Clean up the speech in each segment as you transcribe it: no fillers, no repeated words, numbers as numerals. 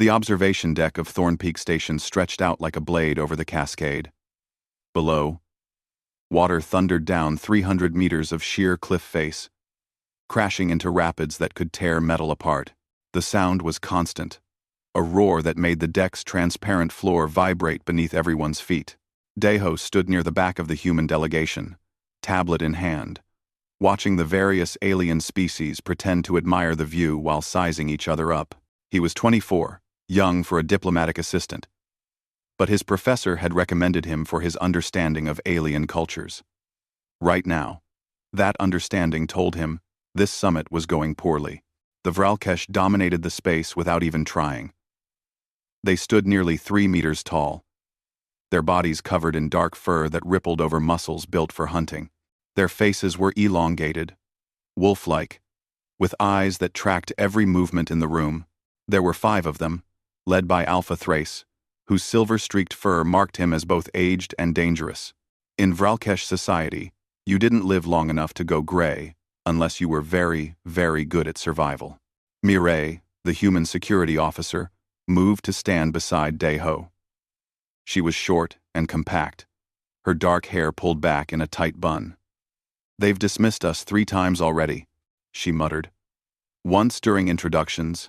The observation deck of Thorn Peak Station stretched out like a blade over the cascade. Below, water thundered down 300 meters of sheer cliff face, crashing into rapids that could tear metal apart. The sound was constant, a roar that made the deck's transparent floor vibrate beneath everyone's feet. Deho stood near the back of the human delegation, tablet in hand, watching the various alien species pretend to admire the view while sizing each other up. He was 24, young for a diplomatic assistant, but his professor had recommended him for his understanding of alien cultures. Right now, that understanding told him this summit was going poorly. The Vralkesh dominated the space without even trying. They stood nearly 3 meters tall, their bodies covered in dark fur that rippled over muscles built for hunting. Their faces were elongated, wolf-like, with eyes that tracked every movement in the room. There were 5 of them, led by Alpha Thrace, whose silver-streaked fur marked him as both aged and dangerous. In Vralkesh society, you didn't live long enough to go gray unless you were very, very good at survival. Mireille, the human security officer, moved to stand beside Deho. She was short and compact, her dark hair pulled back in a tight bun. "They've dismissed us 3 times already," she muttered. "Once during introductions,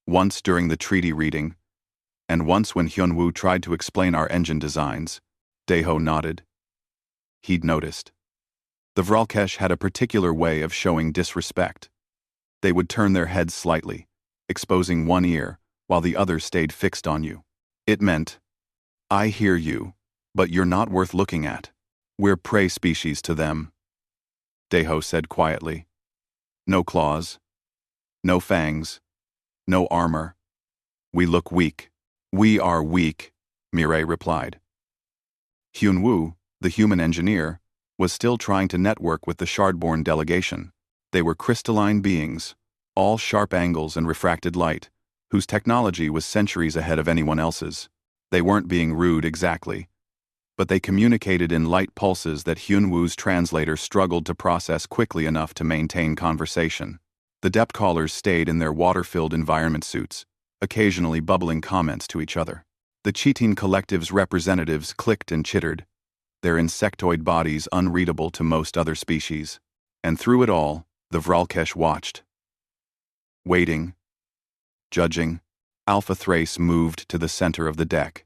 once during the treaty reading, and once when Hyunwoo tried to explain our engine designs." Deho nodded. He'd noticed. The Vralkesh had a particular way of showing disrespect. They would turn their heads slightly, exposing one ear, while the other stayed fixed on you. It meant, "I hear you, but you're not worth looking at. We're prey species to them," Deho said quietly. "No claws, no fangs, no armor. We look weak." "We are weak," Mireille replied. Hyunwoo, the human engineer, was still trying to network with the Shardborn delegation. They were crystalline beings, all sharp angles and refracted light, whose technology was centuries ahead of anyone else's. They weren't being rude exactly, but they communicated in light pulses that Hyunwoo's translator struggled to process quickly enough to maintain conversation. The depth callers stayed in their water-filled environment suits, occasionally bubbling comments to each other. The Chitin Collective's representatives clicked and chittered, their insectoid bodies unreadable to most other species. And through it all, the Vralkesh watched. Waiting, judging, Alpha Thrace moved to the center of the deck.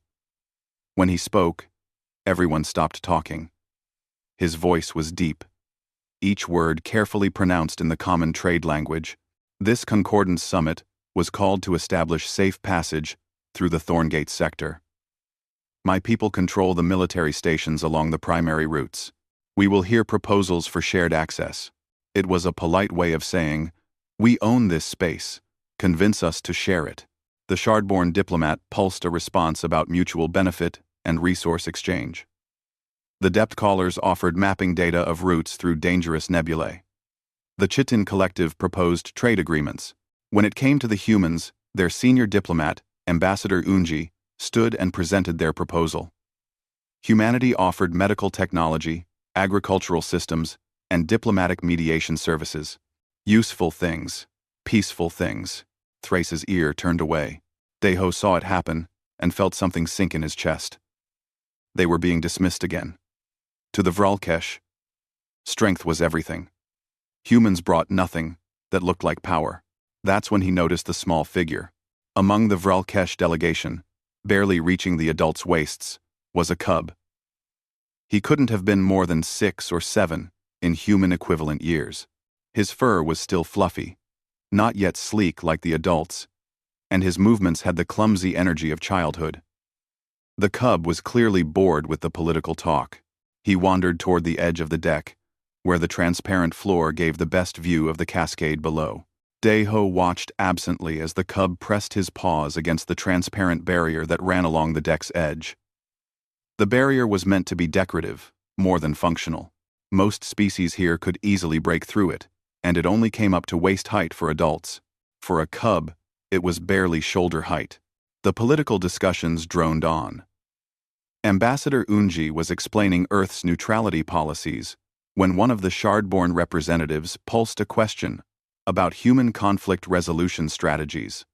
When he spoke, everyone stopped talking. His voice was deep, each word carefully pronounced in the common trade language. This concordant summit was called to establish safe passage through the Thorngate sector. "My people control the military stations along the primary routes. We will hear proposals for shared access." It was a polite way of saying, "We own this space. Convince us to share it." The Shardborn diplomat pulsed a response about mutual benefit and resource exchange. The depth callers offered mapping data of routes through dangerous nebulae. The Chitin Collective proposed trade agreements. When it came to the humans, their senior diplomat, Ambassador Unji, stood and presented their proposal. Humanity offered medical technology, agricultural systems, and diplomatic mediation services. Useful things, peaceful things. Thrace's ear turned away. Deho saw it happen and felt something sink in his chest. They were being dismissed again. To the Vralkesh, strength was everything. Humans brought nothing that looked like power. That's when he noticed the small figure. Among the Vralkesh delegation, barely reaching the adult's waists, was a cub. He couldn't have been more than 6 or 7 in human equivalent years. His fur was still fluffy, not yet sleek like the adults, and his movements had the clumsy energy of childhood. The cub was clearly bored with the political talk. He wandered toward the edge of the deck, where the transparent floor gave the best view of the cascade below. Deho watched absently as the cub pressed his paws against the transparent barrier that ran along the deck's edge. The barrier was meant to be decorative, more than functional. Most species here could easily break through it, and it only came up to waist height for adults. For a cub, it was barely shoulder height. The political discussions droned on. Ambassador Unji was explaining Earth's neutrality policies when one of the Shardborn representatives pulsed a question about human conflict resolution strategies.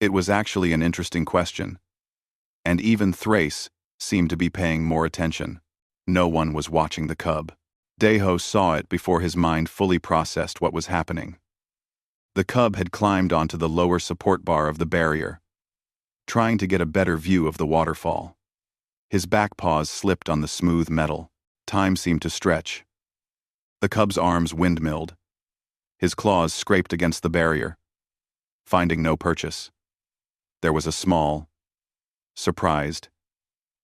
It was actually an interesting question, and even Thrace seemed to be paying more attention. No one was watching the cub. Deho saw it before his mind fully processed what was happening. The cub had climbed onto the lower support bar of the barrier, trying to get a better view of the waterfall. His back paws slipped on the smooth metal. Time seemed to stretch. The cub's arms windmilled. His claws scraped against the barrier, finding no purchase. There was a small, surprised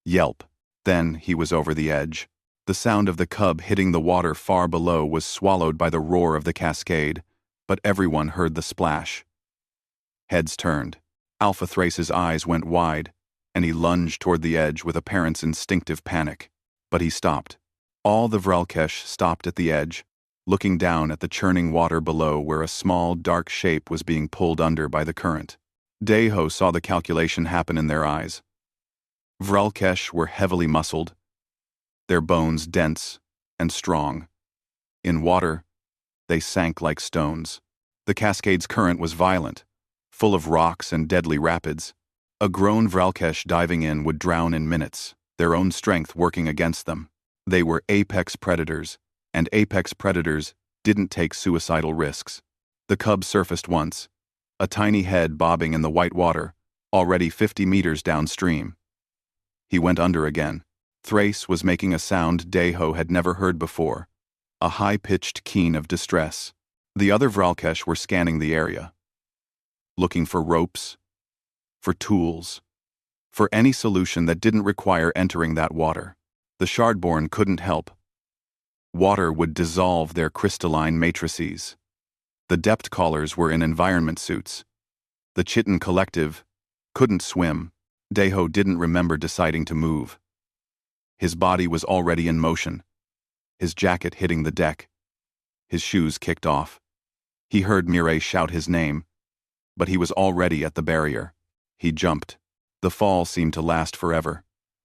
yelp. Then he was over the edge. The sound of the cub hitting the water far below was swallowed by the roar of the cascade, but everyone heard the splash. Heads turned. Alpha Thrace's eyes went wide, and he lunged toward the edge with a parent's instinctive panic. But he stopped. All the Vrelkesh stopped at the edge, looking down at the churning water below where a small, dark shape was being pulled under by the current. Deho saw the calculation happen in their eyes. Vrelkesh were heavily muscled, their bones dense and strong. In water, they sank like stones. The cascade's current was violent, full of rocks and deadly rapids. A grown Vrelkesh diving in would drown in minutes, their own strength working against them. They were apex predators, and apex predators didn't take suicidal risks. The cub surfaced once, a tiny head bobbing in the white water, already 50 meters downstream. He went under again. Thrace was making a sound Deho had never heard before, a high-pitched keen of distress. The other Vrelkesh were scanning the area, looking for ropes, for tools, for any solution that didn't require entering that water. The Shardborn couldn't help. Water would dissolve their crystalline matrices. The Depth Callers were in environment suits. The Chitin Collective couldn't swim. Deho didn't remember deciding to move. His body was already in motion, his jacket hitting the deck. His shoes kicked off. He heard Mireille shout his name, but he was already at the barrier. He jumped. The fall seemed to last forever.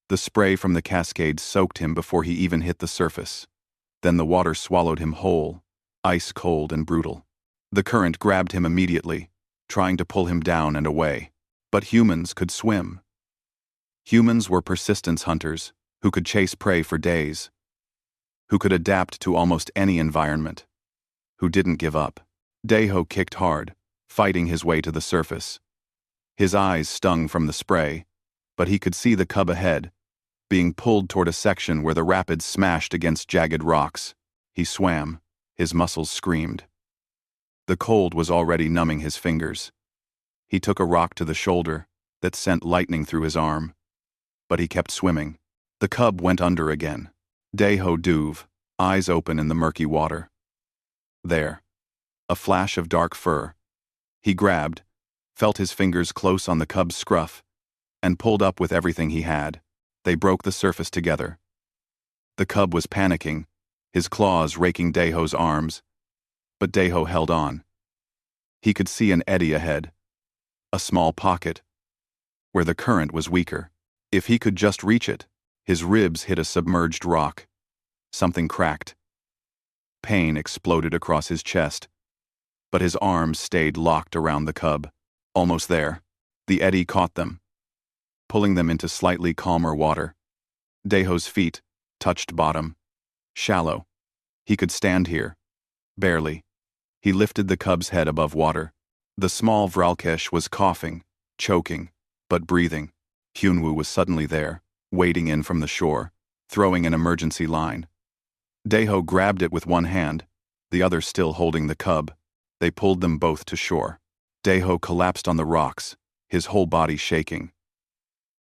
The spray from the cascade soaked him before he even hit the surface. Then the water swallowed him whole, ice cold and brutal. The current grabbed him immediately, trying to pull him down and away. But humans could swim. Humans were persistence hunters who could chase prey for days, who could adapt to almost any environment, who didn't give up. Deho kicked hard, fighting his way to the surface. His eyes stung from the spray, but he could see the cub ahead, being pulled toward a section where the rapids smashed against jagged rocks. He swam, his muscles screamed. The cold was already numbing his fingers. He took a rock to the shoulder that sent lightning through his arm, but he kept swimming. The cub went under again. Deho dove, eyes open in the murky water. There, a flash of dark fur. He grabbed, felt his fingers close on the cub's scruff, and pulled up with everything he had. They broke the surface together. The cub was panicking, his claws raking Deho's arms, but Deho held on. He could see an eddy ahead, a small pocket, where the current was weaker. If he could just reach it, his ribs hit a submerged rock. Something cracked. Pain exploded across his chest, but his arms stayed locked around the cub. Almost there, the eddy caught them, pulling them into slightly calmer water. Deho's feet touched bottom. Shallow. He could stand here. Barely. He lifted the cub's head above water. The small Vrelkesh was coughing, choking, but breathing. Hyunwoo was suddenly there, wading in from the shore, throwing an emergency line. Deho grabbed it with one hand, the other still holding the cub. They pulled them both to shore. Deho collapsed on the rocks, his whole body shaking.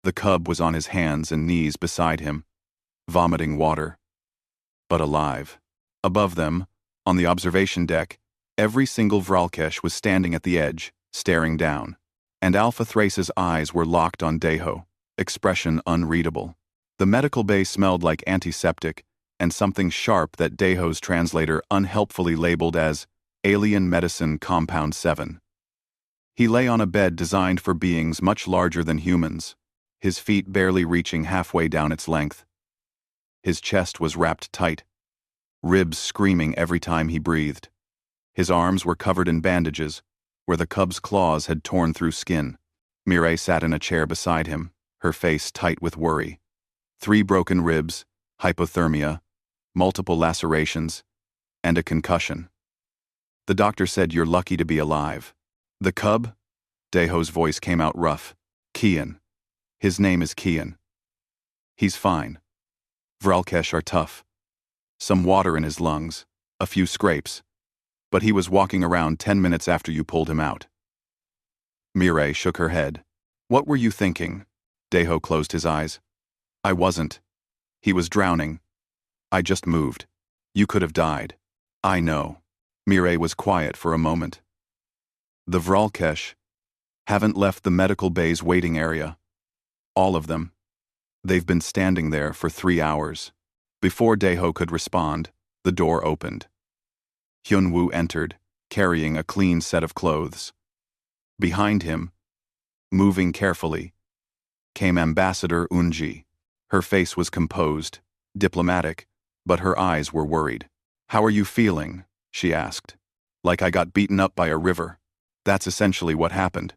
The cub was on his hands and knees beside him, vomiting water, but alive. Above them, on the observation deck, every single Vrelkesh was standing at the edge, staring down. And Alpha Thrace's eyes were locked on Deho, expression unreadable. The medical bay smelled like antiseptic and something sharp that Deho's translator unhelpfully labeled as Alien Medicine Compound 7. He lay on a bed designed for beings much larger than humans, his feet barely reaching halfway down its length. His chest was wrapped tight, ribs screaming every time he breathed. His arms were covered in bandages, where the cub's claws had torn through skin. Mireille sat in a chair beside him, her face tight with worry. 3 broken ribs, hypothermia, multiple lacerations, and a concussion. The doctor said you're lucky to be alive. The cub? Deho's voice came out rough. Kian. His name is Kian. He's fine. Vralkesh are tough. Some water in his lungs, a few scrapes. But he was walking around 10 minutes after you pulled him out. Mireille shook her head. What were you thinking? Deho closed his eyes. I wasn't. He was drowning. I just moved. You could have died. I know. Mireille was quiet for a moment. The Vralkesh haven't left the medical bay's waiting area. All of them. They've been standing there for 3 hours. Before Deho could respond, the door opened. Hyunwoo entered, carrying a clean set of clothes. Behind him, moving carefully, came Ambassador Unji. Her face was composed, diplomatic, but her eyes were worried. How are you feeling? She asked. Like I got beaten up by a river. That's essentially what happened.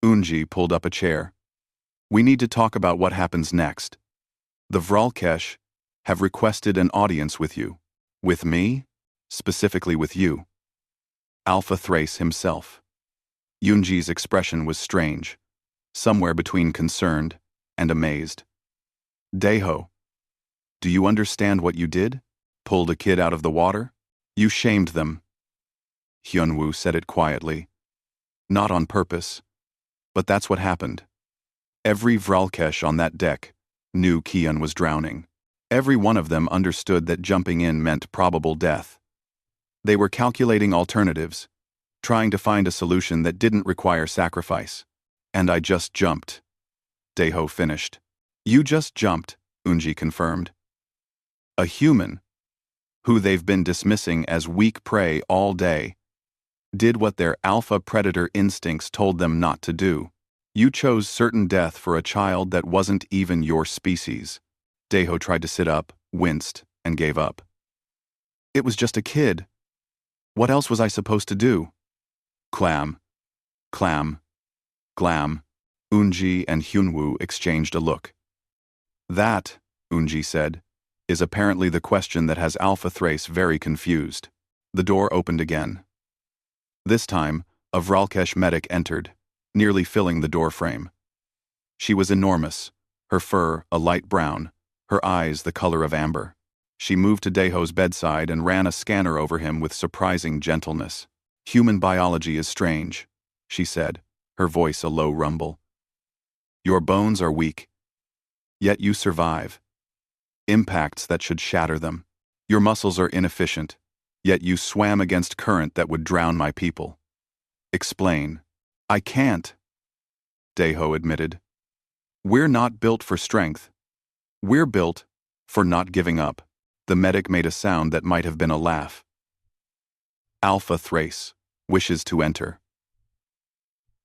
Unji pulled up a chair. We need to talk about what happens next. The Vralkesh have requested an audience with you. With me? Specifically with you. Alpha Thrace himself. Unji's expression was strange, somewhere between concerned and amazed. Deho, do you understand what you did? Pulled a kid out of the water? You shamed them. Hyunwoo said it quietly. Not on purpose. But that's what happened. Every Vralkesh on that deck knew Kian was drowning. Every one of them understood that jumping in meant probable death. They were calculating alternatives, trying to find a solution that didn't require sacrifice. And I just jumped. Deho finished. You just jumped, Unji confirmed. A human, who they've been dismissing as weak prey all day, did what their alpha predator instincts told them not to do. You chose certain death for a child that wasn't even your species. Deho tried to sit up, winced, and gave up. It was just a kid. What else was I supposed to do? Clam. Clam. Glam. Unji and Hyunwoo exchanged a look. That, Unji said, is apparently the question that has Alpha Thrace very confused. The door opened again. This time, a Vralkesh medic entered, nearly filling the doorframe. She was enormous, her fur a light brown, her eyes the color of amber. She moved to Deho's bedside and ran a scanner over him with surprising gentleness. Human biology is strange, she said, her voice a low rumble. Your bones are weak, yet you survive. Impacts that should shatter them. Your muscles are inefficient, yet you swam against current that would drown my people. Explain. I can't, Deho admitted. We're not built for strength. We're built for not giving up. The medic made a sound that might have been a laugh. Alpha Thrace wishes to enter.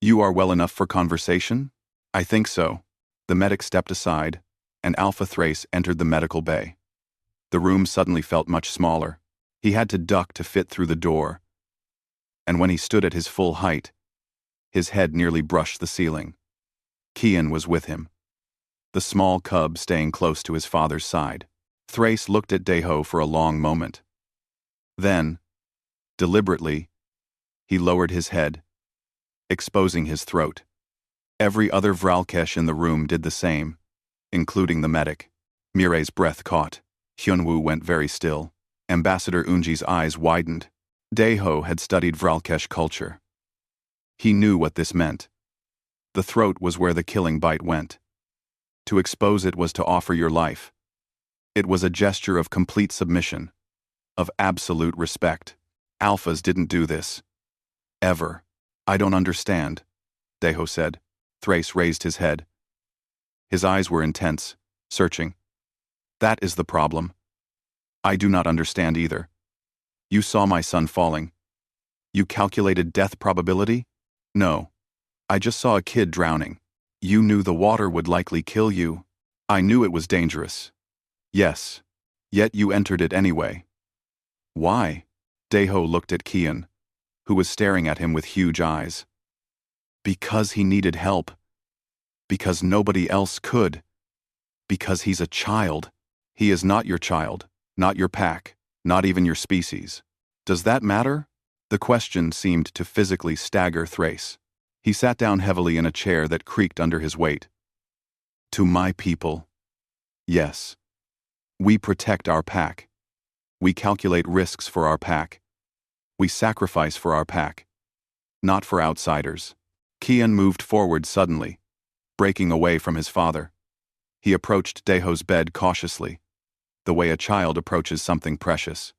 You are well enough for conversation? I think so. The medic stepped aside, and Alpha Thrace entered the medical bay. The room suddenly felt much smaller. He had to duck to fit through the door, and when he stood at his full height, his head nearly brushed the ceiling. Kian was with him, the small cub staying close to his father's side. Thrace looked at Deho for a long moment. Then, deliberately, he lowered his head, exposing his throat. Every other Vralkesh in the room did the same, including the medic. Mireille's breath caught. Hyunwoo went very still. Ambassador Unji's eyes widened. Deho had studied Vralkesh culture. He knew what this meant. The throat was where the killing bite went. To expose it was to offer your life. It was a gesture of complete submission, of absolute respect. Alphas didn't do this. Ever. I don't understand, Deho said. Thrace raised his head. His eyes were intense, searching. That is the problem. I do not understand either. You saw my son falling. You calculated death probability? No. I just saw a kid drowning. You knew the water would likely kill you. I knew it was dangerous. Yes. Yet you entered it anyway. Why? Deho looked at Kian, who was staring at him with huge eyes. Because he needed help. Because nobody else could. Because he's a child. He is not your child, not your pack, not even your species. Does that matter? The question seemed to physically stagger Thrace. He sat down heavily in a chair that creaked under his weight. To my people. Yes. We protect our pack. We calculate risks for our pack. We sacrifice for our pack. Not for outsiders. Kian moved forward suddenly, breaking away from his father. He approached Deho's bed cautiously, the way a child approaches something precious.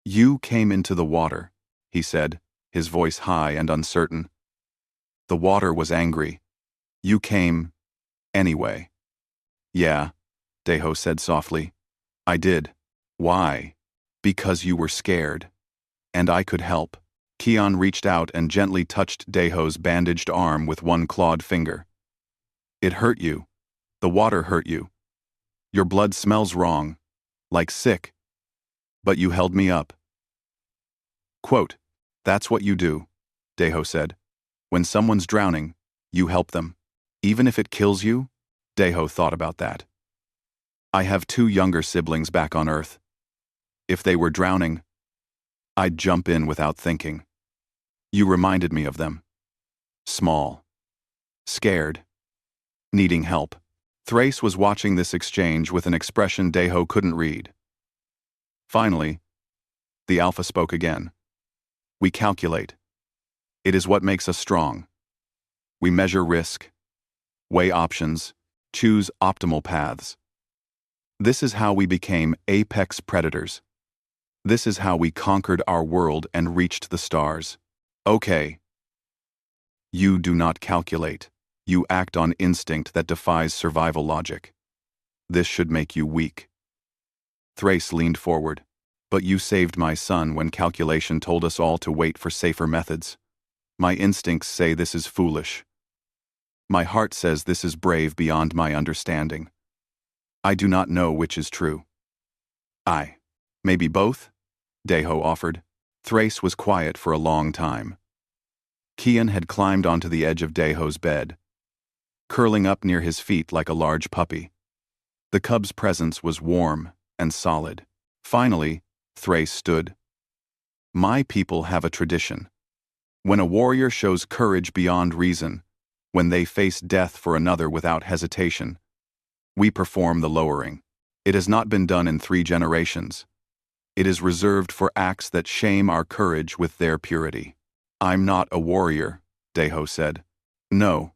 You came into the water, he said, his voice high and uncertain. The water was angry. You came, anyway. Yeah, Deho said softly. I did. Why? Because you were scared. And I could help. Kian reached out and gently touched Deho's bandaged arm with one clawed finger. It hurt you. The water hurt you. Your blood smells wrong, like sick. But you held me up. Quote, that's what you do, Deho said. When someone's drowning, you help them. Even if it kills you? Deho thought about that. I have 2 younger siblings back on Earth. If they were drowning, I'd jump in without thinking. You reminded me of them. Small. Scared. Needing help. Thrace was watching this exchange with an expression Deho couldn't read. Finally, the Alpha spoke again. We calculate. It is what makes us strong. We measure risk, weigh options, choose optimal paths. This is how we became apex predators. This is how we conquered our world and reached the stars. Okay. You do not calculate. You act on instinct that defies survival logic. This should make you weak. Thrace leaned forward. But you saved my son when calculation told us all to wait for safer methods. My instincts say this is foolish. My heart says this is brave beyond my understanding. I do not know which is true. Maybe both? Deho offered. Thrace was quiet for a long time. Kian had climbed onto the edge of Deho's bed, curling up near his feet like a large puppy. The cub's presence was warm and solid. Finally, Thrace stood. My people have a tradition. When a warrior shows courage beyond reason, when they face death for another without hesitation, we perform the lowering. It has not been done in 3 generations. It is reserved for acts that shame our courage with their purity. I'm not a warrior, Deho said. No.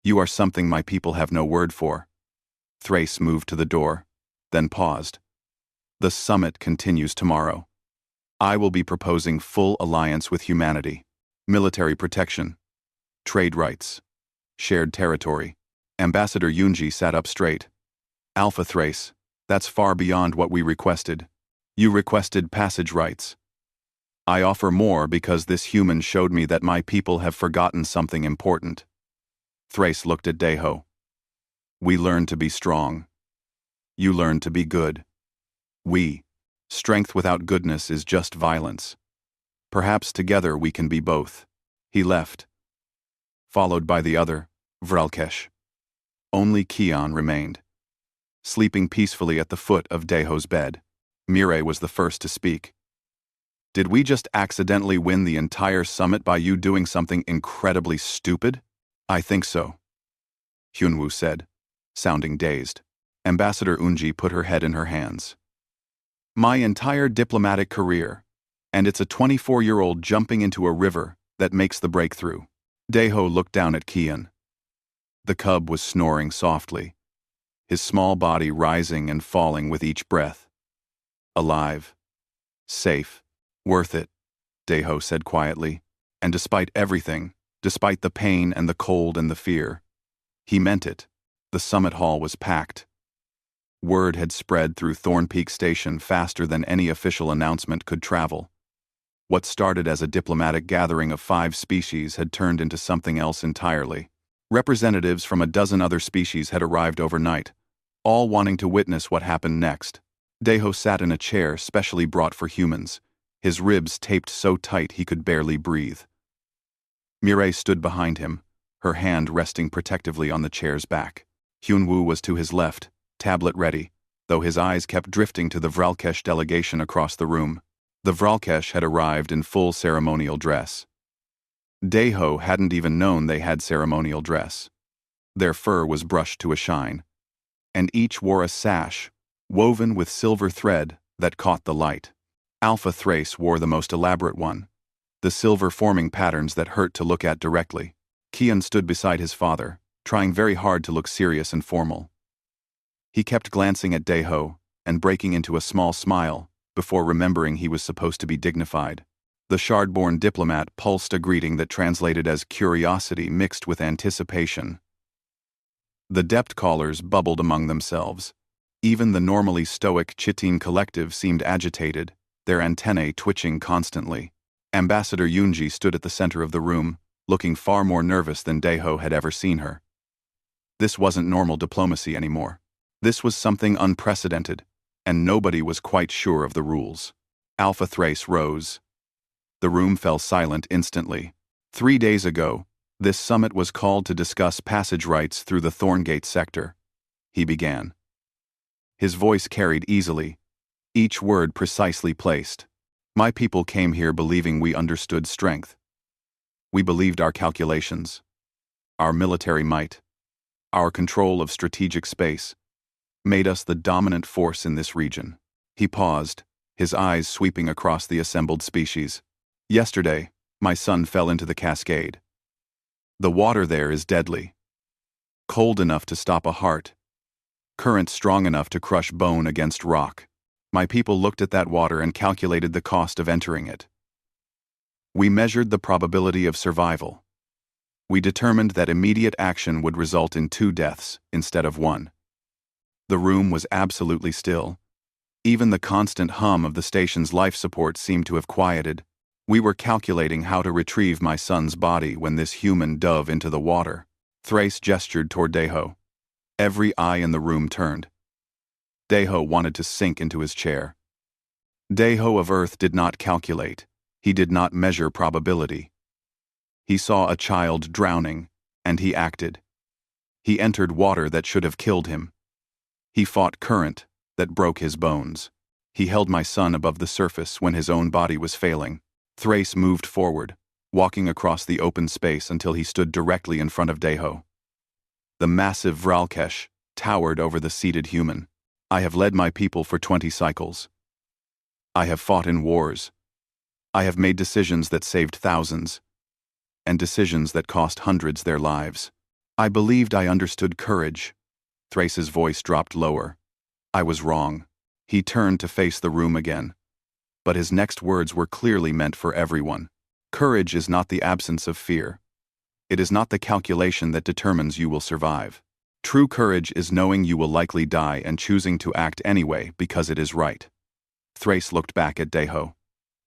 You are something my people have no word for. Thrace moved to the door, then paused. The summit continues tomorrow. I will be proposing full alliance with humanity, military protection, trade rights, shared territory. Ambassador Yunji sat up straight. Alpha Thrace, that's far beyond what we requested. You requested passage rights. I offer more because this human showed me that my people have forgotten something important. Thrace looked at Deho. We learn to be strong. You learn to be good. Strength without goodness is just violence. Perhaps together we can be both. He left, followed by the other, Vralkesh. Only Kian remained, sleeping peacefully at the foot of Deho's bed. Mireille was the first to speak. Did we just accidentally win the entire summit by you doing something incredibly stupid? I think so, Hyunwoo said, sounding dazed. Ambassador Unji put her head in her hands. My entire diplomatic career, and it's a 24-year-old jumping into a river that makes the breakthrough. Deho looked down at Kian. The cub was snoring softly, his small body rising and falling with each breath. Alive. Safe. Worth it, Deho said quietly. And despite everything, despite the pain and the cold and the fear, he meant it. The summit hall was packed. Word had spread through Thorn Peak Station faster than any official announcement could travel. What started as a diplomatic gathering of 5 species had turned into something else entirely. Representatives from a dozen other species had arrived overnight, all wanting to witness what happened next. Deho sat in a chair specially brought for humans, his ribs taped so tight he could barely breathe. Mireille stood behind him, her hand resting protectively on the chair's back. Hyunwoo was to his left, tablet ready, though his eyes kept drifting to the Vralkesh delegation across the room. The Vralkesh had arrived in full ceremonial dress. Daeho hadn't even known they had ceremonial dress. Their fur was brushed to a shine, and each wore a sash, woven with silver thread that caught the light. Alpha Thrace wore the most elaborate one, the silver forming patterns that hurt to look at directly. Kian stood beside his father, trying very hard to look serious and formal. He kept glancing at Daeho and breaking into a small smile before remembering he was supposed to be dignified. The Shard-born diplomat pulsed a greeting that translated as curiosity mixed with anticipation. The Dept callers bubbled among themselves. Even the normally stoic Chitin collective seemed agitated, their antennae twitching constantly. Ambassador Yunji stood at the center of the room, looking far more nervous than Daeho had ever seen her. This wasn't normal diplomacy anymore. This was something unprecedented, and nobody was quite sure of the rules. Alpha Thrace rose. The room fell silent instantly. 3 days ago, this summit was called to discuss passage rights through the Thorngate sector. He began. His voice carried easily, each word precisely placed. My people came here believing we understood strength. We believed our calculations, our military might, our control of strategic space, made us the dominant force in this region. He paused, his eyes sweeping across the assembled species. Yesterday, my son fell into the cascade. The water there is deadly. Cold enough to stop a heart. Current strong enough to crush bone against rock. My people looked at that water and calculated the cost of entering it. We measured the probability of survival. We determined that immediate action would result in 2 deaths instead of 1. The room was absolutely still. Even the constant hum of the station's life support seemed to have quieted. We were calculating how to retrieve my son's body when this human dove into the water. Thrace gestured toward Daeho. Every eye in the room turned. Daeho wanted to sink into his chair. Daeho of Earth did not calculate. He did not measure probability. He saw a child drowning, and he acted. He entered water that should have killed him. He fought current that broke his bones. He held my son above the surface when his own body was failing. Thrace moved forward, walking across the open space until he stood directly in front of Daeho. The massive Vralkesh towered over the seated human. I have led my people for 20 cycles. I have fought in wars. I have made decisions that saved thousands, and decisions that cost hundreds their lives. I believed I understood courage. Thrace's voice dropped lower. I was wrong. He turned to face the room again. But his next words were clearly meant for everyone. Courage is not the absence of fear. It is not the calculation that determines you will survive. True courage is knowing you will likely die and choosing to act anyway because it is right. Thrace looked back at Daeho.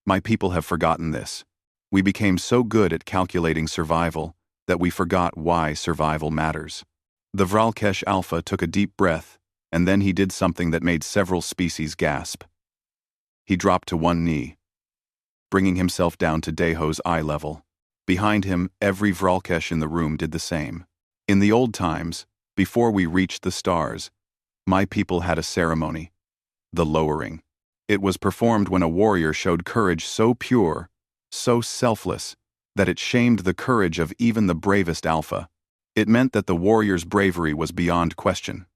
My people have forgotten this. We became so good at calculating survival that we forgot why survival matters. The Vralkesh Alpha took a deep breath, and then he did something that made several species gasp. He dropped to one knee, bringing himself down to Daeho's eye level. Behind him, every Vralkesh in the room did the same. In the old times, before we reached the stars, my people had a ceremony, the lowering. It was performed when a warrior showed courage so pure, so selfless, that it shamed the courage of even the bravest alpha. It meant that the warrior's bravery was beyond question,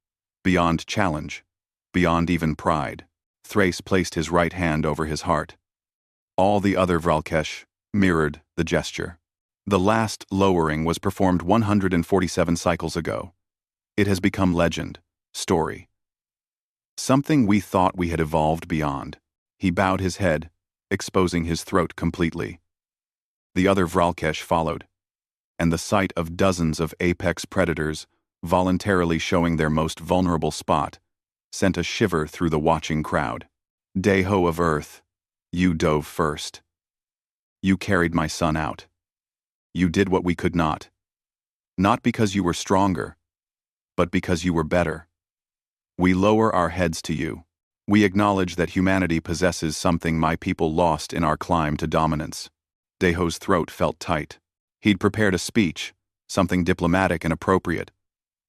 beyond challenge, beyond even pride. Thrace placed his right hand over his heart. All the other Vralkesh mirrored the gesture. The last lowering was performed 147 cycles ago. It has become legend, story. Something we thought we had evolved beyond. He bowed his head, exposing his throat completely. The other Vralkesh followed, and the sight of dozens of apex predators voluntarily showing their most vulnerable spot sent a shiver through the watching crowd. Daeho of Earth, you dove first. You carried my son out. You did what we could not. Not because you were stronger, but because you were better. We lower our heads to you. We acknowledge that humanity possesses something my people lost in our climb to dominance. Daeho's throat felt tight. He'd prepared a speech, something diplomatic and appropriate,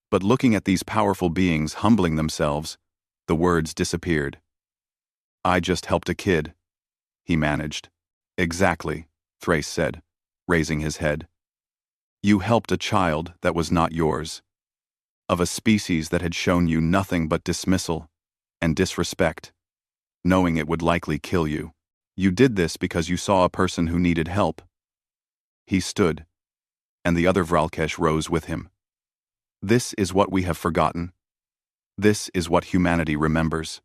but looking at these powerful beings humbling themselves, the words disappeared. "I just helped a kid," he managed. "Exactly," Thrace said, raising his head. "You helped a child that was not yours, of a species that had shown you nothing but dismissal and disrespect, knowing it would likely kill you. You did this because you saw a person who needed help." He stood, and the other Vralkesh rose with him. "This is what we have forgotten. This is what humanity remembers.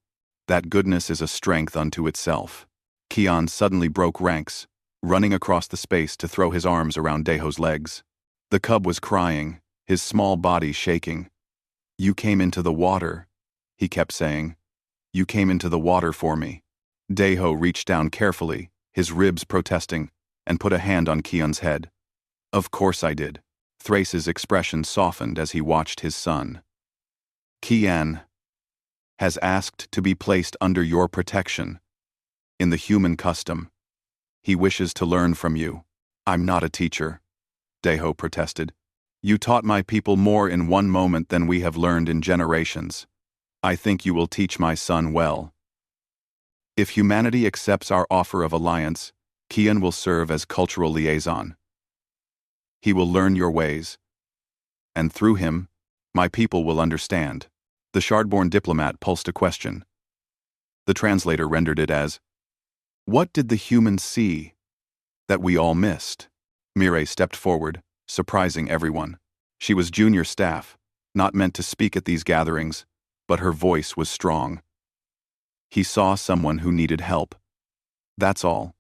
That goodness is a strength unto itself." Kian suddenly broke ranks, running across the space to throw his arms around Deho's legs. The cub was crying, his small body shaking. "You came into the water," he kept saying. "You came into the water for me." Deho reached down carefully, his ribs protesting, and put a hand on Kian's head. "Of course I did." Thrace's expression softened as he watched his son. "Kian has asked to be placed under your protection. In the human custom, he wishes to learn from you." "I'm not a teacher," Deho protested. "You taught my people more in one moment than we have learned in generations. I think you will teach my son well." "If humanity accepts our offer of alliance, Kian will serve as cultural liaison. He will learn your ways, and through him, my people will understand." The Shardborn diplomat pulsed a question. The translator rendered it as, "What did the humans see that we all missed?" Mireille stepped forward, surprising everyone. She was junior staff, not meant to speak at these gatherings, but her voice was strong. "He saw someone who needed help. That's all.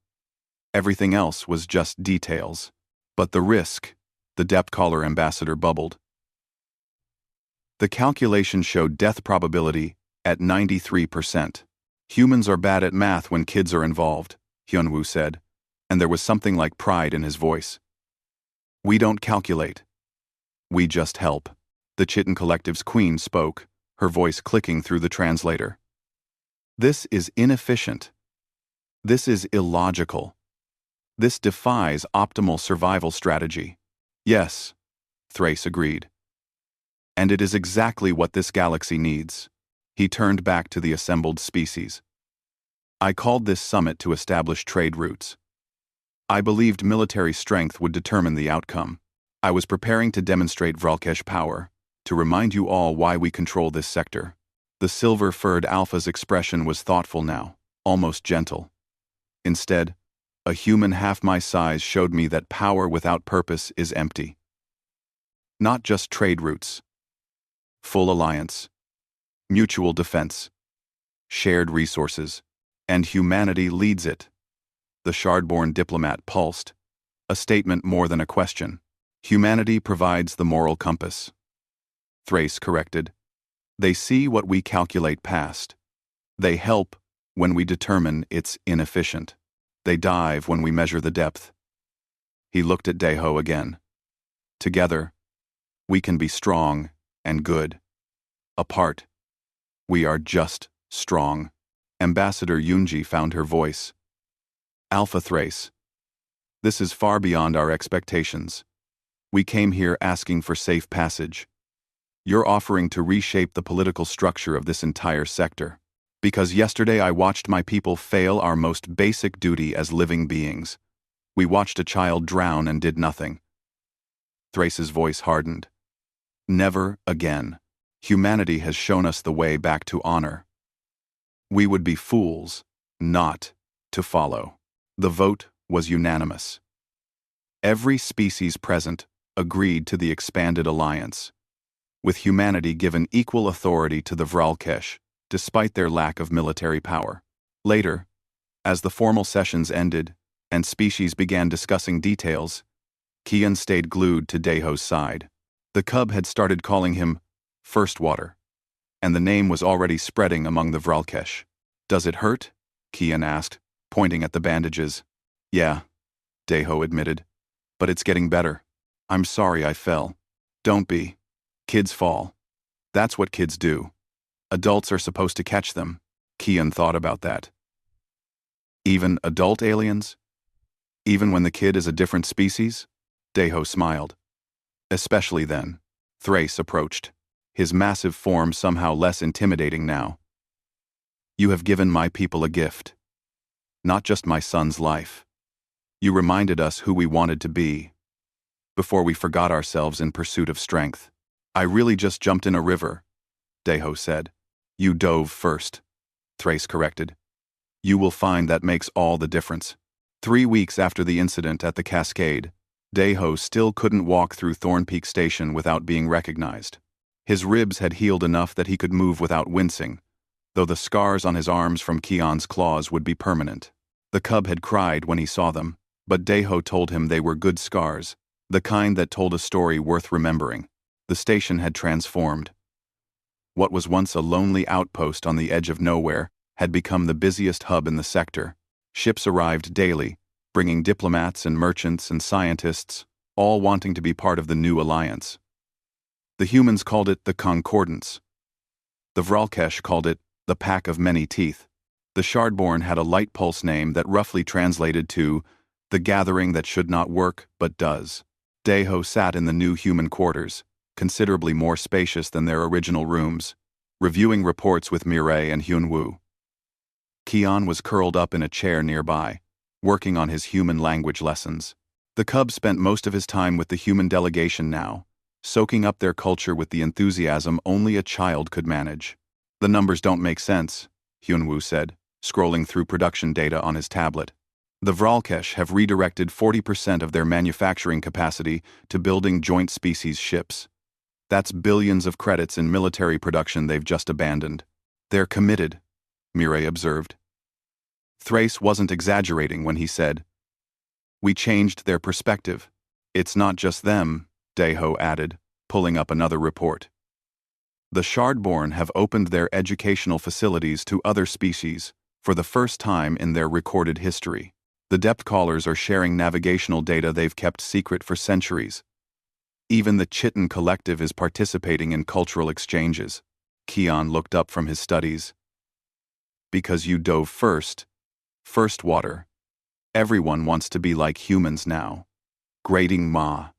Everything else was just details." "But the risk," the Depth Caller ambassador bubbled. "The calculation showed death probability at 93%. Humans are bad at math when kids are involved," Hyunwoo said, and there was something like pride in his voice. "We don't calculate. We just help." The Chitin Collective's queen spoke, her voice clicking through the translator. "This is inefficient. This is illogical. This defies optimal survival strategy." "Yes," Thrace agreed. "And it is exactly what this galaxy needs." He turned back to the assembled species. "I called this summit to establish trade routes. I believed military strength would determine the outcome. I was preparing to demonstrate Vralkesh power, to remind you all why we control this sector." The silver-furred Alpha's expression was thoughtful now, almost gentle. Instead, a human half my size showed me that power without purpose is empty. Not just trade routes. Full alliance. Mutual defense. Shared resources. And humanity leads it. The Shardborn diplomat pulsed, a statement more than a question. "Humanity provides the moral compass." Thrace corrected. "They see what we calculate past. They help when we determine it's inefficient. They dive when we measure the depth." He looked at Deho again. "Together, we can be strong and good. Apart, we are just strong." Ambassador Yunji found her voice. "Alpha Thrace, this is far beyond our expectations. We came here asking for safe passage. You're offering to reshape the political structure of this entire sector. Because yesterday I watched my people fail our most basic duty as living beings. We watched a child drown and did nothing." Thrace's voice hardened. "Never again. Humanity has shown us the way back to honor. We would be fools not to follow." The vote was unanimous. Every species present agreed to the expanded alliance, with humanity given equal authority to the Vralkesh, despite their lack of military power. Later, as the formal sessions ended and species began discussing details, Kian stayed glued to Deho's side. The cub had started calling him First Water, and the name was already spreading among the Vralkesh. "Does it hurt?" Kian asked, pointing at the bandages. "Yeah," Deho admitted, "but it's getting better. I'm sorry I fell." "Don't be. Kids fall. That's what kids do. Adults are supposed to catch them." Kian thought about that. "Even adult aliens? Even when the kid is a different species?" Deho smiled. Especially then. Thrace approached, his massive form somehow less intimidating now. You have given my people a gift. Not just my son's life. You reminded us who we wanted to be, before we forgot ourselves in pursuit of strength. I really just jumped in a river, Deho said. You dove first, Thrace corrected. You will find that makes all the difference. 3 weeks after the incident at the Cascade, Deho still couldn't walk through Thornpeak Station without being recognized. His ribs had healed enough that he could move without wincing, though the scars on his arms from Keon's claws would be permanent. The cub had cried when he saw them, but Deho told him they were good scars, the kind that told a story worth remembering. The station had transformed. What was once a lonely outpost on the edge of nowhere had become the busiest hub in the sector. Ships arrived daily, bringing diplomats and merchants and scientists, all wanting to be part of the new alliance. The humans called it the Concordance. The Vralkesh called it the Pack of Many Teeth. The Shardborn had a light pulse name that roughly translated to the gathering that should not work but does. Deho sat in the new human quarters, considerably more spacious than their original rooms, reviewing reports with Mireille and Hyunwoo. Keon was curled up in a chair nearby, working on his human language lessons. The cub spent most of his time with the human delegation now, soaking up their culture with the enthusiasm only a child could manage. The numbers don't make sense, Hyunwoo said, scrolling through production data on his tablet. The Vralkesh have redirected 40% of their manufacturing capacity to building joint species ships. That's billions of credits in military production they've just abandoned. They're committed, Mireille observed. Thrace wasn't exaggerating when he said, "We changed their perspective. It's not just them," Deho added, pulling up another report. The Shardborn have opened their educational facilities to other species for the first time in their recorded history. The depth callers are sharing navigational data they've kept secret for centuries. Even the Chitin Collective is participating in cultural exchanges. Keon looked up from his studies. Because you dove first water. Everyone wants to be like humans now. Grating Ma.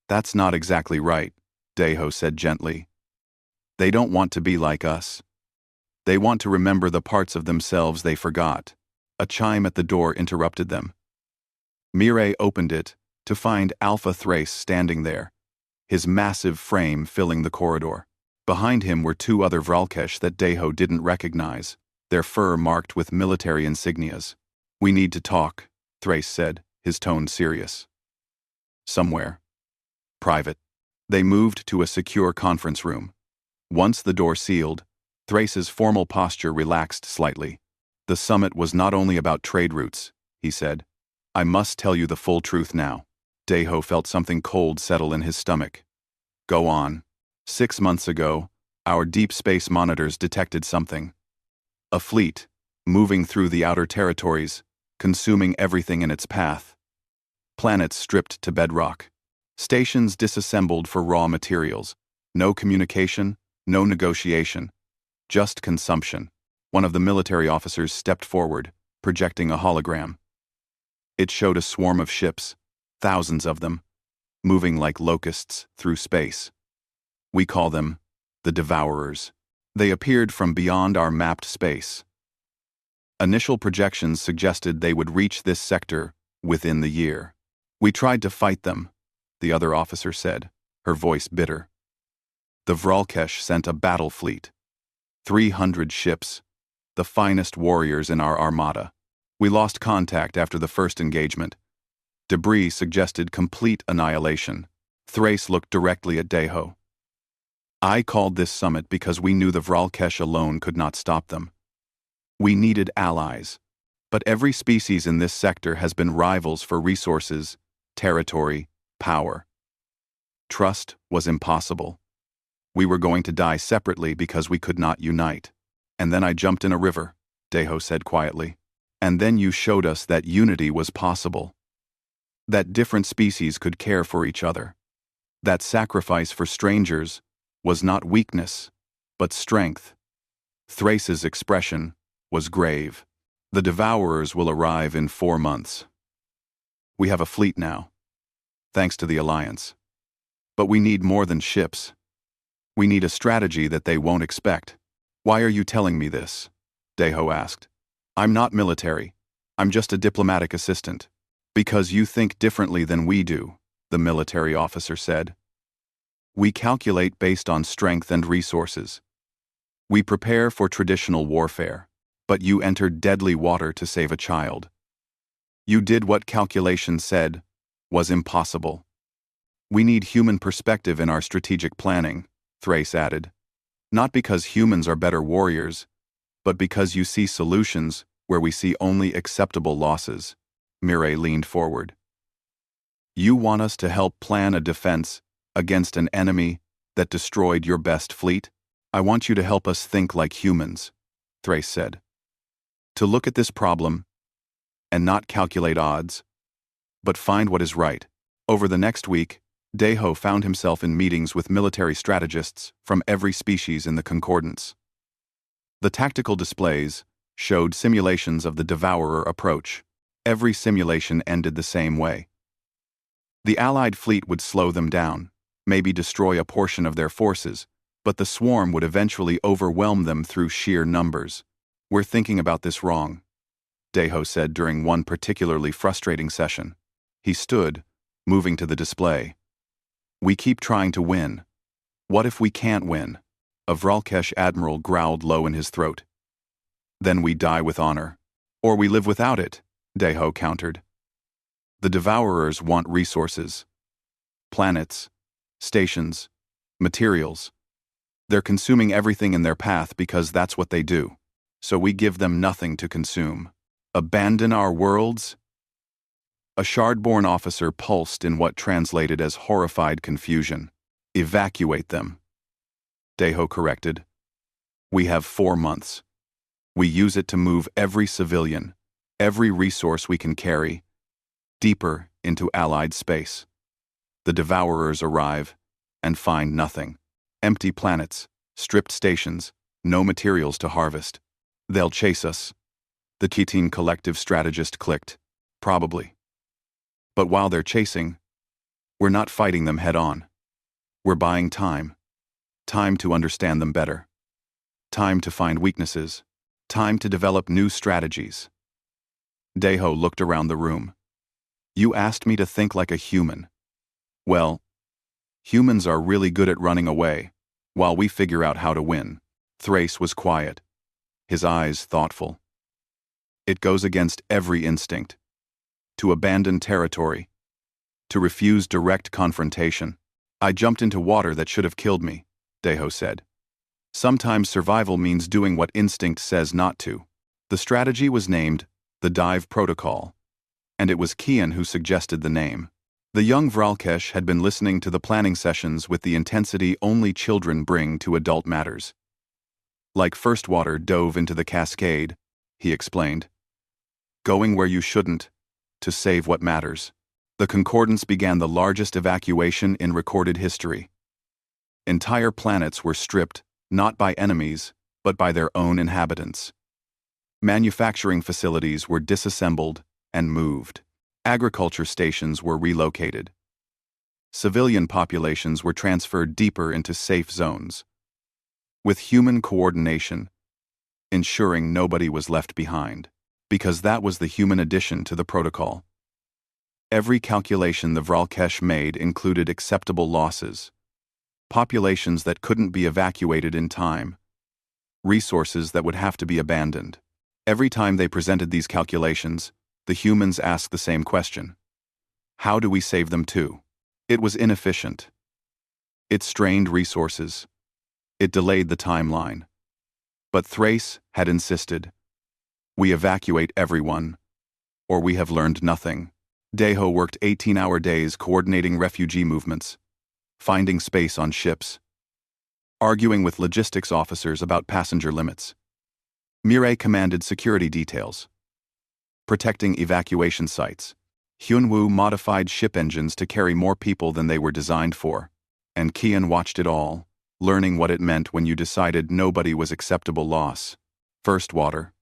That's not exactly right, Deho said gently. They don't want to be like us. They want to remember the parts of themselves they forgot. A chime at the door interrupted them. Mireille opened it to find Alpha Thrace standing there, his massive frame filling the corridor. Behind him were 2 other Vralkesh that Deho didn't recognize, their fur marked with military insignias. We need to talk, Thrace said, his tone serious. Somewhere. Private. They moved to a secure conference room. Once the door sealed, Thrace's formal posture relaxed slightly. The summit was not only about trade routes, he said. I must tell you the full truth now. Deho felt something cold settle in his stomach. Go on. 6 months ago, our deep space monitors detected something. A fleet, moving through the outer territories, consuming everything in its path. Planets stripped to bedrock. Stations disassembled for raw materials. No communication, no negotiation. Just consumption. One of the military officers stepped forward, projecting a hologram. It showed a swarm of ships, thousands of them, moving like locusts through space. We call them the Devourers. They appeared from beyond our mapped space. Initial projections suggested they would reach this sector within the year. We tried to fight them, the other officer said, her voice bitter. The Vralkesh sent a battle fleet. 300 ships, the finest warriors in our armada. We lost contact after the first engagement. Debris suggested complete annihilation. Thrace looked directly at Deho. I called this summit because we knew the Vralkesh alone could not stop them. We needed allies. But every species in this sector has been rivals for resources, territory, power. Trust was impossible. We were going to die separately because we could not unite. And then I jumped in a river, Deho said quietly. And then you showed us that unity was possible. That different species could care for each other. That sacrifice for strangers was not weakness, but strength. Thrace's expression was grave. The Devourers will arrive in 4 months. We have a fleet now. thanks to the Alliance. But we need more than ships. We need a strategy that they won't expect. Why are you telling me this? Deho asked. I'm not military. I'm just a diplomatic assistant. Because you think differently than we do, the military officer said. We calculate based on strength and resources. We prepare for traditional warfare, but you entered deadly water to save a child. You did what calculation said was impossible. We need human perspective in our strategic planning, Thrace added. Not because humans are better warriors, but because you see solutions where we see only acceptable losses. Mireille leaned forward. You want us to help plan a defense against an enemy that destroyed your best fleet? I want you to help us think like humans, Thrace said. To look at this problem and not calculate odds, but find what is right. Over the next week, Deho found himself in meetings with military strategists from every species in the Concordance. The tactical displays showed simulations of the Devourer approach. Every simulation ended the same way. The Allied fleet would slow them down, maybe destroy a portion of their forces, but the swarm would eventually overwhelm them through sheer numbers. We're thinking about this wrong, Deho said during one particularly frustrating session. He stood, moving to the display. We keep trying to win. What if we can't win? A Vralkesh admiral growled low in his throat. Then we die with honor. Or we live without it, Deho countered. The Devourers want resources. Planets, stations, materials. They're consuming everything in their path because that's what they do. So we give them nothing to consume. Abandon our worlds? A Shardborn officer pulsed in what translated as horrified confusion. Evacuate them. Deho corrected. We have 4 months. We use it to move every civilian, every resource we can carry, deeper into Allied space. The Devourers arrive and find nothing. Empty planets, stripped stations, no materials to harvest. They'll chase us. The Chitin collective strategist clicked. Probably. But while they're chasing, we're not fighting them head-on. We're buying time. Time to understand them better. Time to find weaknesses. Time to develop new strategies. Deho looked around the room. You asked me to think like a human. Well, humans are really good at running away, while we figure out how to win. Thrace was quiet, his eyes thoughtful. It goes against every instinct. To abandon territory. To refuse direct confrontation. I jumped into water that should have killed me, Deho said. Sometimes survival means doing what instinct says not to. The strategy was named the Dive Protocol, and it was Kian who suggested the name. The young Vralkesh had been listening to the planning sessions with the intensity only children bring to adult matters. Like first water dove into the cascade, he explained. Going where you shouldn't, to save what matters. The Concordance began the largest evacuation in recorded history. Entire planets were stripped, not by enemies, but by their own inhabitants. Manufacturing facilities were disassembled and moved. Agriculture stations were relocated. Civilian populations were transferred deeper into safe zones. With human coordination, ensuring nobody was left behind, because that was the human addition to the protocol. Every calculation the Vralkesh made included acceptable losses. Populations that couldn't be evacuated in time. Resources that would have to be abandoned. Every time they presented these calculations, the humans asked the same question. How do we save them too? It was inefficient. It strained resources. It delayed the timeline. But Thrace had insisted. We evacuate everyone, or we have learned nothing. Deho worked 18-hour days coordinating refugee movements, finding space on ships, arguing with logistics officers about passenger limits. Mireille commanded security details, protecting evacuation sites. Hyunwoo modified ship engines to carry more people than they were designed for, and Kian watched it all, learning what it meant when you decided nobody was acceptable loss. First water.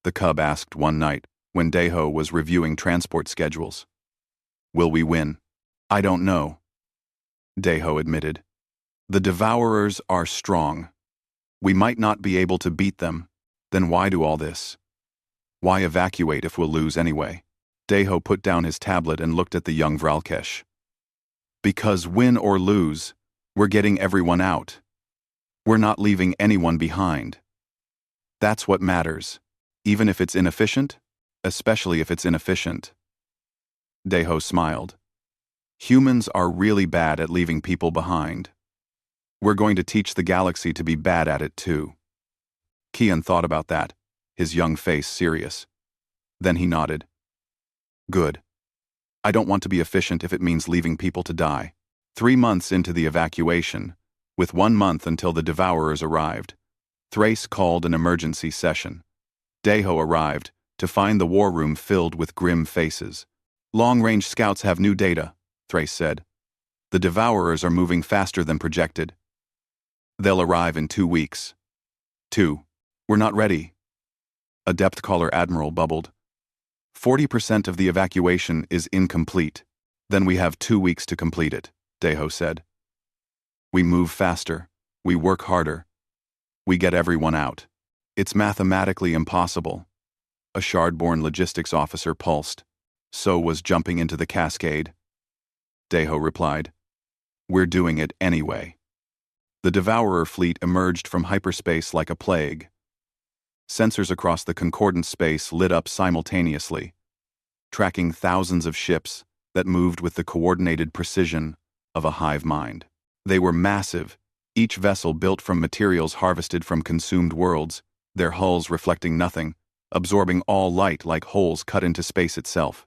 The Cub asked one night when Deho was reviewing transport schedules. Will we win? I don't know, Deho admitted. The Devourers are strong. We might not be able to beat them. Then why do all this? Why evacuate if we'll lose anyway? Deho put down his tablet and looked at the young Vralkesh. Because win or lose, we're getting everyone out. We're not leaving anyone behind. That's what matters, even if it's inefficient, especially if it's inefficient. Deho smiled. Humans are really bad at leaving people behind. We're going to teach the galaxy to be bad at it too. Kian thought about that, his young face serious. Then he nodded. Good. I don't want to be efficient if it means leaving people to die. 3 months into the evacuation, with 1 month until the Devourers arrived, Thrace called an emergency session. Deho arrived to find the war room filled with grim faces. Long-range scouts have new data, Thrace said. The Devourers are moving faster than projected. They'll arrive in 2 weeks. 2. We're not ready. A depth caller admiral bubbled. 40% of the evacuation is incomplete. Then we have 2 weeks to complete it, Deho said. We move faster. We work harder. We get everyone out. It's mathematically impossible. A Shardborn logistics officer pulsed. So was jumping into the cascade. Deho replied. We're doing it anyway. The Devourer fleet emerged from hyperspace like a plague. Sensors across the concordant space lit up simultaneously, tracking thousands of ships that moved with the coordinated precision of a hive mind. They were massive, each vessel built from materials harvested from consumed worlds, their hulls reflecting nothing, absorbing all light like holes cut into space itself.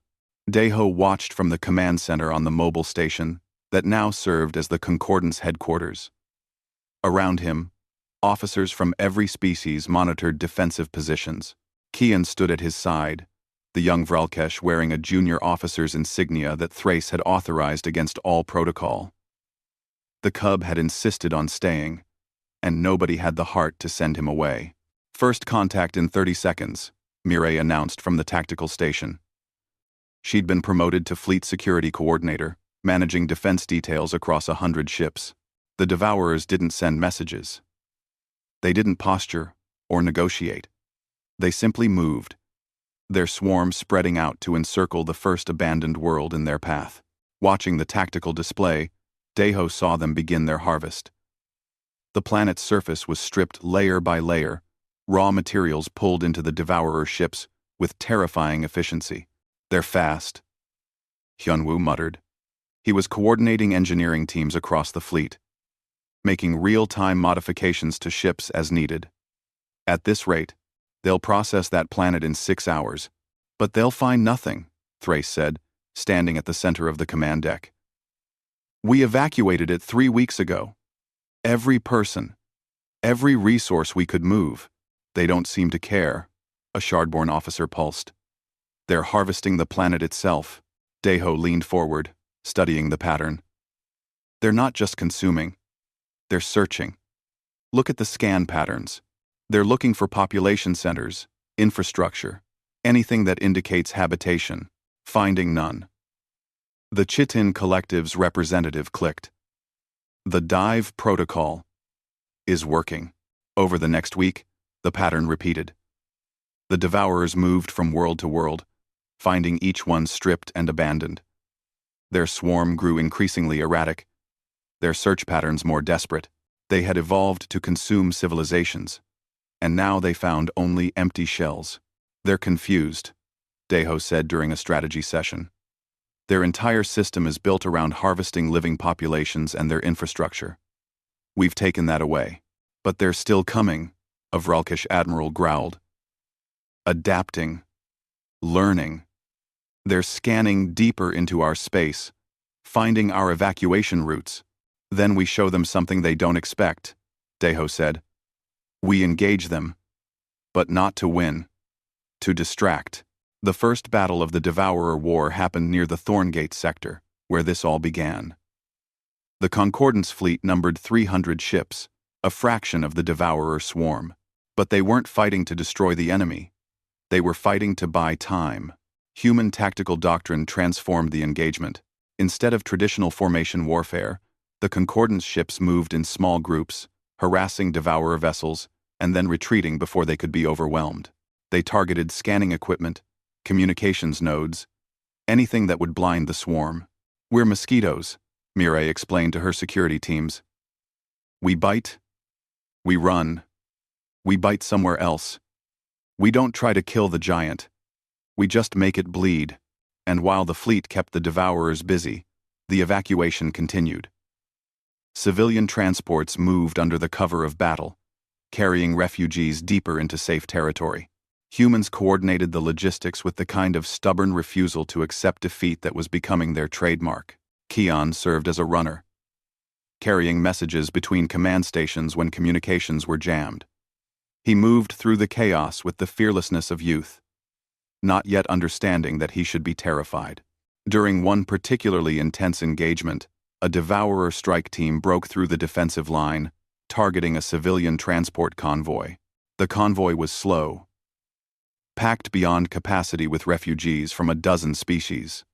Deho watched from the command center on the mobile station that now served as the Concordance headquarters. Around him, officers from every species monitored defensive positions. Kian stood at his side, the young Vralkesh wearing a junior officer's insignia that Thrace had authorized against all protocol. The cub had insisted on staying, and nobody had the heart to send him away. First contact in 30 seconds, Mireille announced from the tactical station. She'd been promoted to Fleet Security Coordinator, managing defense details across 100 ships. The Devourers didn't send messages. They didn't posture or negotiate. They simply moved, their swarm spreading out to encircle the first abandoned world in their path. Watching the tactical display, Deho saw them begin their harvest. The planet's surface was stripped layer by layer, raw materials pulled into the Devourer ships with terrifying efficiency. They're fast, Hyunwoo muttered. He was coordinating engineering teams across the fleet, making real-time modifications to ships as needed. At this rate, they'll process that planet in 6 hours. But they'll find nothing, Thrace said, standing at the center of the command deck. We evacuated it 3 weeks ago. Every person, every resource we could move. They don't seem to care, a Shardborn officer pulsed. They're harvesting the planet itself. Deho leaned forward, studying the pattern. They're not just consuming. They're searching. Look at the scan patterns. They're looking for population centers, infrastructure, anything that indicates habitation, finding none. The Chitin Collective's representative clicked. The dive protocol is working. Over the next week, the pattern repeated. The Devourers moved from world to world, finding each one stripped and abandoned. Their swarm grew increasingly erratic, their search patterns more desperate. They had evolved to consume civilizations, and now they found only empty shells. They're confused, Deho said during a strategy session. Their entire system is built around harvesting living populations and their infrastructure. We've taken that away. But they're still coming, a Vralkish admiral growled. Adapting. Learning. They're scanning deeper into our space, finding our evacuation routes. Then we show them something they don't expect, Deho said. We engage them, but not to win. To distract. The first battle of the Devourer War happened near the Thorngate sector, where this all began. The Concordance fleet numbered 300 ships, a fraction of the Devourer swarm. But they weren't fighting to destroy the enemy. They were fighting to buy time. Human tactical doctrine transformed the engagement. Instead of traditional formation warfare, the Concordance ships moved in small groups, harassing Devourer vessels, and then retreating before they could be overwhelmed. They targeted scanning equipment, communications nodes, anything that would blind the swarm. "We're mosquitoes," Mireille explained to her security teams. "We bite, we run, we bite somewhere else. We don't try to kill the giant. We just make it bleed." And while the fleet kept the Devourers busy, the evacuation continued. Civilian transports moved under the cover of battle, carrying refugees deeper into safe territory. Humans coordinated the logistics with the kind of stubborn refusal to accept defeat that was becoming their trademark. Keon served as a runner, carrying messages between command stations when communications were jammed. He moved through the chaos with the fearlessness of youth, not yet understanding that he should be terrified. During one particularly intense engagement, a Devourer strike team broke through the defensive line, targeting a civilian transport convoy. The convoy was slow, packed beyond capacity with refugees from a dozen species.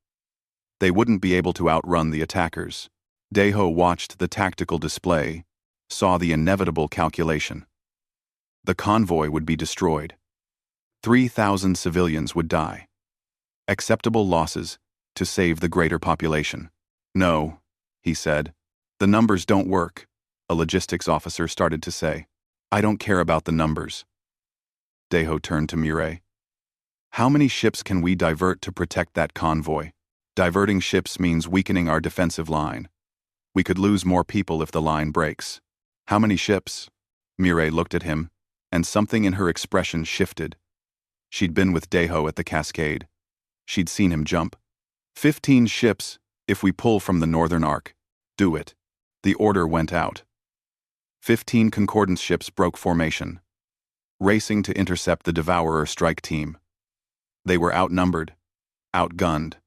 They wouldn't be able to outrun the attackers. Deho watched the tactical display, saw the inevitable calculation. The convoy would be destroyed. 3,000 civilians would die. Acceptable losses to save the greater population. "No," he said. "The numbers don't work," a logistics officer started to say. "I don't care about the numbers." Deho turned to Mireille. "How many ships can we divert to protect that convoy? Diverting ships means weakening our defensive line. We could lose more people if the line breaks." "How many ships?" Mireille looked at him, and something in her expression shifted. She'd been with Deho at the Cascade. She'd seen him jump. 15 ships, if we pull from the northern arc. Do it." The order went out. 15 Concordance ships broke formation, racing to intercept the Devourer strike team. They were outnumbered, outgunned,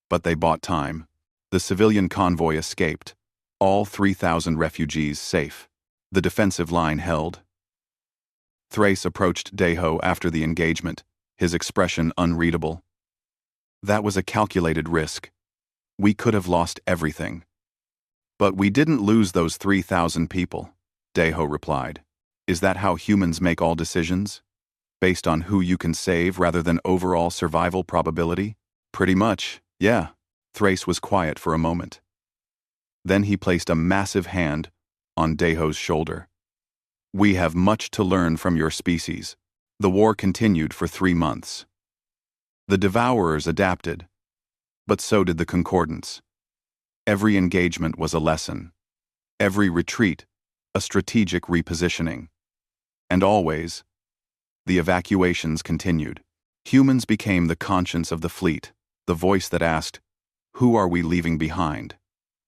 but they bought time. The civilian convoy escaped, all 3,000 refugees safe. The defensive line held. Thrace approached Deho after the engagement, his expression unreadable. "That was a calculated risk. We could have lost everything." "But we didn't lose those 3,000 people," Deho replied. "Is that how humans make all decisions? Based on who you can save rather than overall survival probability?" "Pretty much, yeah." Thrace was quiet for a moment. Then he placed a massive hand on Deho's shoulder. "We have much to learn from your species." The war continued for 3 months. The Devourers adapted, but so did the Concordance. Every engagement was a lesson. Every retreat, a strategic repositioning. And always, the evacuations continued. Humans became the conscience of the fleet, the voice that asked, "Who are we leaving behind?"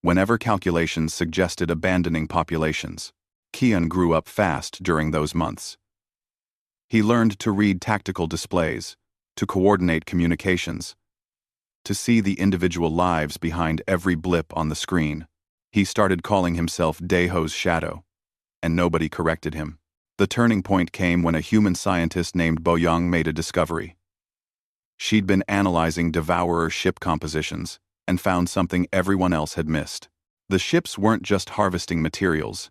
Whenever calculations suggested abandoning populations. Keon grew up fast during those months. He learned to read tactical displays, to coordinate communications, to see the individual lives behind every blip on the screen. He started calling himself Deho's shadow, and nobody corrected him. The turning point came when a human scientist named Boyoung made a discovery. She'd been analyzing Devourer ship compositions and found something everyone else had missed. The ships weren't just harvesting materials.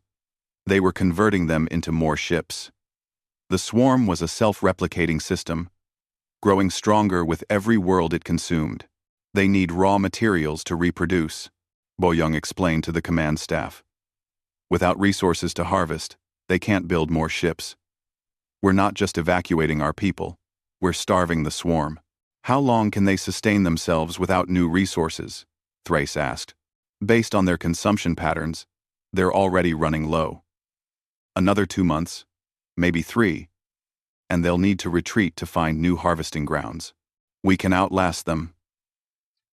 They were converting them into more ships. The swarm was a self-replicating system, growing stronger with every world it consumed. "They need raw materials to reproduce," Boyoung explained to the command staff. "Without resources to harvest, they can't build more ships. We're not just evacuating our people, we're starving the swarm." "How long can they sustain themselves without new resources?" Thrace asked. "Based on their consumption patterns, they're already running low. Another 2 months, maybe 3, and they'll need to retreat to find new harvesting grounds. We can outlast them,"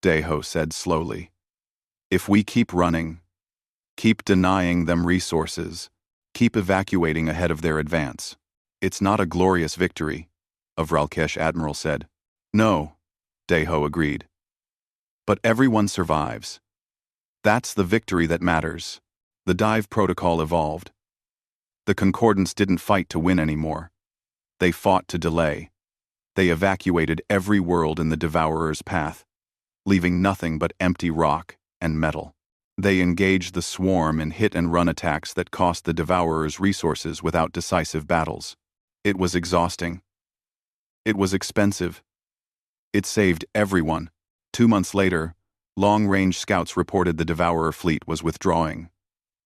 Deho said slowly. "If we keep running, keep denying them resources, keep evacuating ahead of their advance." "It's not a glorious victory," a Vralkesh admiral said. "No," Deho agreed. "But everyone survives. That's the victory that matters." The dive protocol evolved. The Concordance didn't fight to win anymore. They fought to delay. They evacuated every world in the Devourer's path, leaving nothing but empty rock and metal. They engaged the swarm in hit-and-run attacks that cost the Devourers resources without decisive battles. It was exhausting. It was expensive. It saved everyone. 2 months later, long-range scouts reported the Devourer fleet was withdrawing.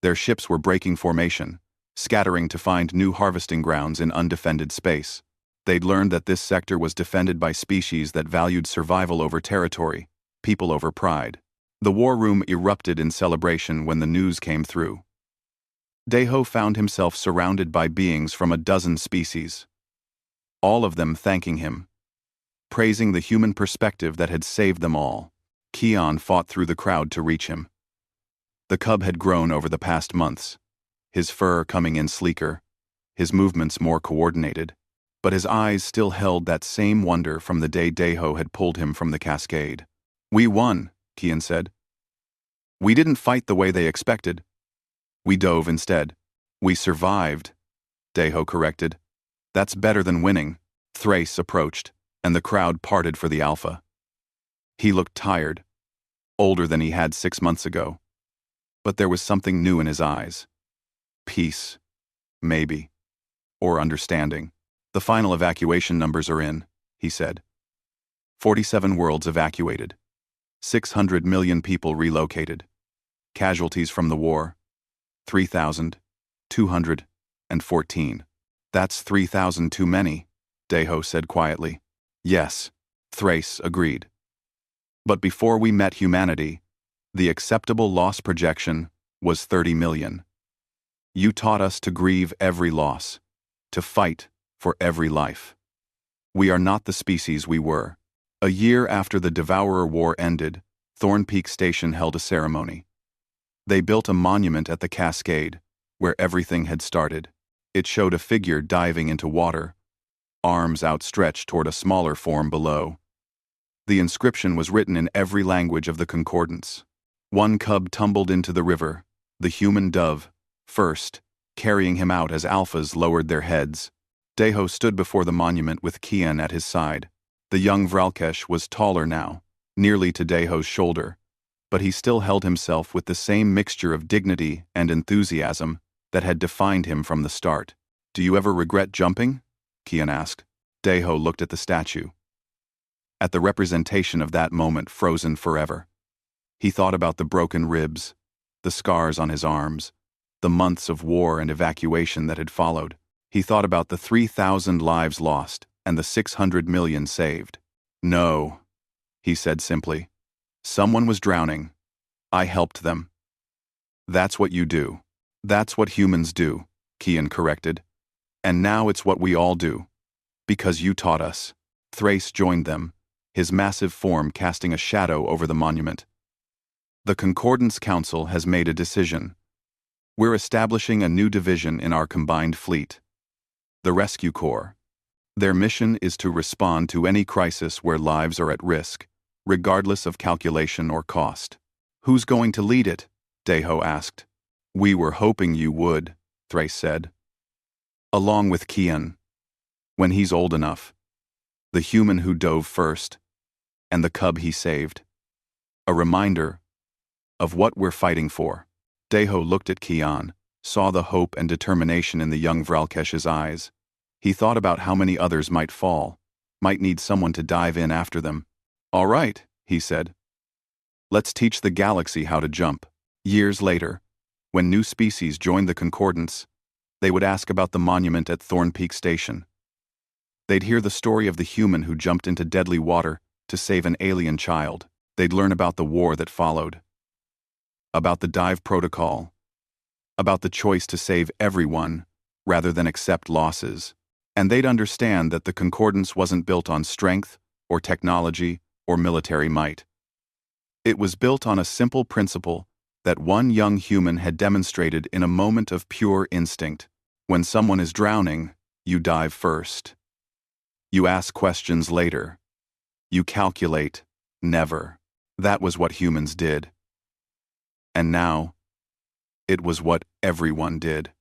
Their ships were breaking formation, scattering to find new harvesting grounds in undefended space. They'd learned that this sector was defended by species that valued survival over territory, people over pride. The war room erupted in celebration when the news came through. Deho found himself surrounded by beings from a dozen species, all of them thanking him, praising the human perspective that had saved them all. Keon fought through the crowd to reach him. The cub had grown over the past months, his fur coming in sleeker, his movements more coordinated, but his eyes still held that same wonder from the day Deho had pulled him from the cascade. "We won," Keon said. "We didn't fight the way they expected. We dove instead. We survived," Deho corrected. "That's better than winning." Thrace approached, and the crowd parted for the Alpha. He looked tired, older than he had 6 months ago. But there was something new in his eyes. Peace, maybe, or understanding. "The final evacuation numbers are in," he said. 47 worlds evacuated. 600 million people relocated. Casualties from the war, 3,214. "That's 3,000 too many," Deho said quietly. "Yes," Thrace agreed. "But before we met humanity, the acceptable loss projection was 30 million. You taught us to grieve every loss, to fight for every life. We are not the species we were." A year after the Devourer War ended, Thorn Peak Station held a ceremony. They built a monument at the cascade, where everything had started. It showed a figure diving into water, arms outstretched toward a smaller form below. The inscription was written in every language of the concordance. One cub tumbled into the river, the human dove, first, carrying him out as alphas lowered their heads. Deho stood before the monument with Kian at his side. The young Vralkesh was taller now, nearly to Deho's shoulder, but he still held himself with the same mixture of dignity and enthusiasm that had defined him from the start. "Do you ever regret jumping?" Kian asked. Deho looked at the statue, at the representation of that moment frozen forever. He thought about the broken ribs, the scars on his arms, the months of war and evacuation that had followed. He thought about the 3,000 lives lost and the 600 million saved. "No," he said simply. "Someone was drowning. I helped them." "That's what you do. That's what humans do," Kian corrected. "And now it's what we all do. Because you taught us." Thrace joined them, his massive form casting a shadow over the monument. "The Concordance Council has made a decision. We're establishing a new division in our combined fleet, the Rescue Corps. Their mission is to respond to any crisis where lives are at risk, regardless of calculation or cost." "Who's going to lead it?" Deho asked. "We were hoping you would," Thrace said. "Along with Kian, when he's old enough. The human who dove first, and the cub he saved. A reminder of what we're fighting for." Deho looked at Kian, saw the hope and determination in the young Vralkesh's eyes. He thought about how many others might fall, might need someone to dive in after them. "All right," he said. "Let's teach the galaxy how to jump." Years later, when new species joined the Concordance, they would ask about the monument at Thorn Peak Station. They'd hear the story of the human who jumped into deadly water to save an alien child. They'd learn about the war that followed, about the dive protocol, about the choice to save everyone rather than accept losses. And they'd understand that the Concordance wasn't built on strength or technology or military might. It was built on a simple principle that one young human had demonstrated in a moment of pure instinct. When someone is drowning, you dive first. You ask questions later. You calculate never. That was what humans did. And now, it was what everyone did.